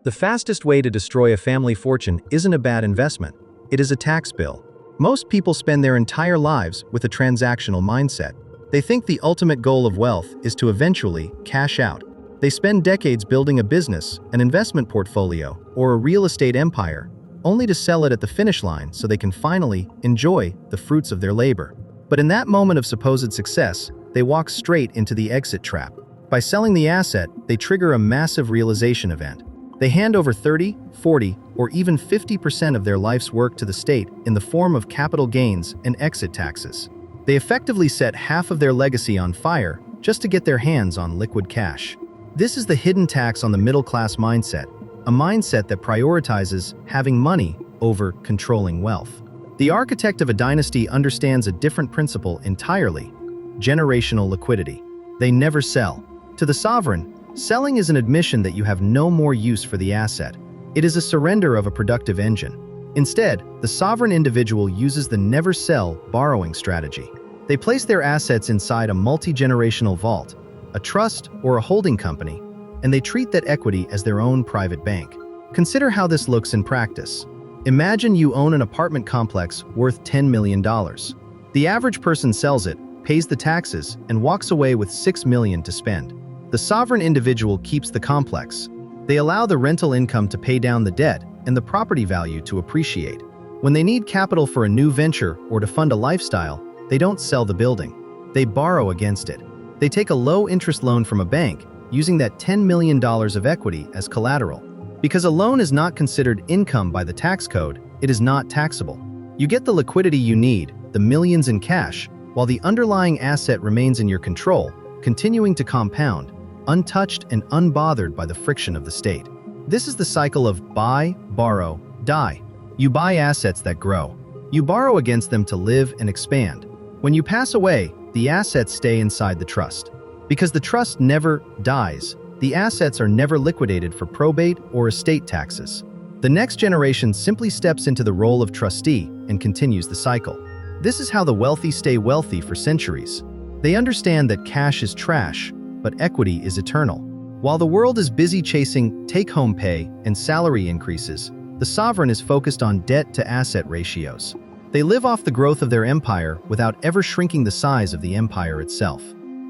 The fastest way to destroy a family fortune isn't a bad investment. It is a tax bill. Most people spend their entire lives with a transactional mindset. They think the ultimate goal of wealth is to eventually cash out. They spend decades building a business, an investment portfolio, or a real estate empire, only to sell it at the finish line so they can finally enjoy the fruits of their labor. But in that moment of supposed success, they walk straight into the exit trap. By selling the asset, they trigger a massive realization event. They hand over 30, 40, or even 50% of their life's work to the state in the form of capital gains and exit taxes. They effectively set half of their legacy on fire just to get their hands on liquid cash. This is the hidden tax on the middle-class mindset, a mindset that prioritizes having money over controlling wealth. The architect of a dynasty understands a different principle entirely: generational liquidity. They never sell. To the sovereign, selling is an admission that you have no more use for the asset. It is a surrender of a productive engine. Instead, the sovereign individual uses the never sell borrowing strategy. They place their assets inside a multi-generational vault, a trust, or a holding company, and they treat that equity as their own private bank. Consider how this looks in practice. Imagine you own an apartment complex worth $10 million. The average person sells it, pays the taxes, and walks away with $6 million to spend. The sovereign individual keeps the complex. They allow the rental income to pay down the debt and the property value to appreciate. When they need capital for a new venture or to fund a lifestyle, they don't sell the building. They borrow against it. They take a low-interest loan from a bank, using that $10 million of equity as collateral. Because a loan is not considered income by the tax code, it is not taxable. You get the liquidity you need, the millions in cash, while the underlying asset remains in your control, continuing to compound, untouched and unbothered by the friction of the state. This is the cycle of buy, borrow, die. You buy assets that grow. You borrow against them to live and expand. When you pass away, the assets stay inside the trust. Because the trust never dies, the assets are never liquidated for probate or estate taxes. The next generation simply steps into the role of trustee and continues the cycle. This is how the wealthy stay wealthy for centuries. They understand that cash is trash, but equity is eternal. While the world is busy chasing take-home pay and salary increases, the sovereign is focused on debt-to-asset ratios. They live off the growth of their empire without ever shrinking the size of the empire itself.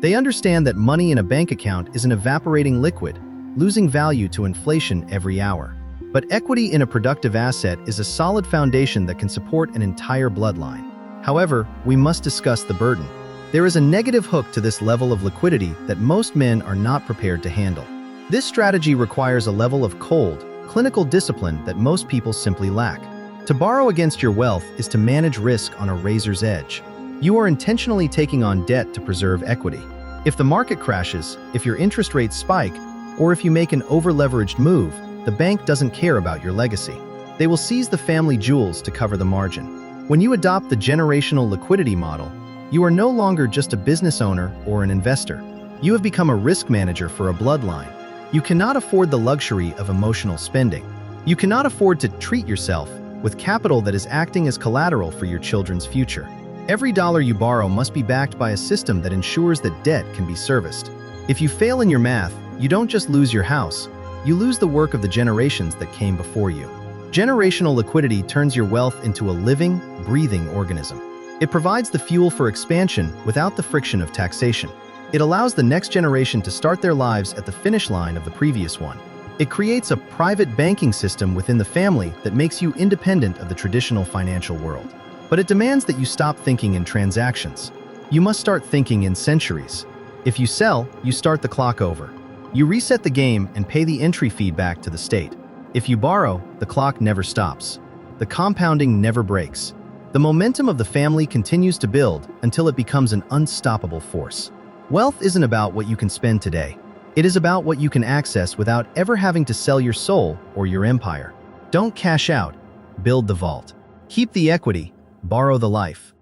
They understand that money in a bank account is an evaporating liquid, losing value to inflation every hour. But equity in a productive asset is a solid foundation that can support an entire bloodline. However, we must discuss the burden. There is a negative hook to this level of liquidity that most men are not prepared to handle. This strategy requires a level of cold, clinical discipline that most people simply lack. To borrow against your wealth is to manage risk on a razor's edge. You are intentionally taking on debt to preserve equity. If the market crashes, if your interest rates spike, or if you make an over-leveraged move, the bank doesn't care about your legacy. They will seize the family jewels to cover the margin. When you adopt the generational liquidity model, you are no longer just a business owner or an investor. You have become a risk manager for a bloodline. You cannot afford the luxury of emotional spending. You cannot afford to treat yourself with capital that is acting as collateral for your children's future. Every dollar you borrow must be backed by a system that ensures that debt can be serviced. If you fail in your math, you don't just lose your house, you lose the work of the generations that came before you. Generational liquidity turns your wealth into a living, breathing organism. It provides the fuel for expansion without the friction of taxation. It allows the next generation to start their lives at the finish line of the previous one. It creates a private banking system within the family that makes you independent of the traditional financial world. But it demands that you stop thinking in transactions. You must start thinking in centuries. If you sell, you start the clock over. You reset the game and pay the entry fee back to the state. If you borrow, the clock never stops. The compounding never breaks. The momentum of the family continues to build until it becomes an unstoppable force. Wealth isn't about what you can spend today. It is about what you can access without ever having to sell your soul or your empire. Don't cash out, build the vault. Keep the equity, borrow the life.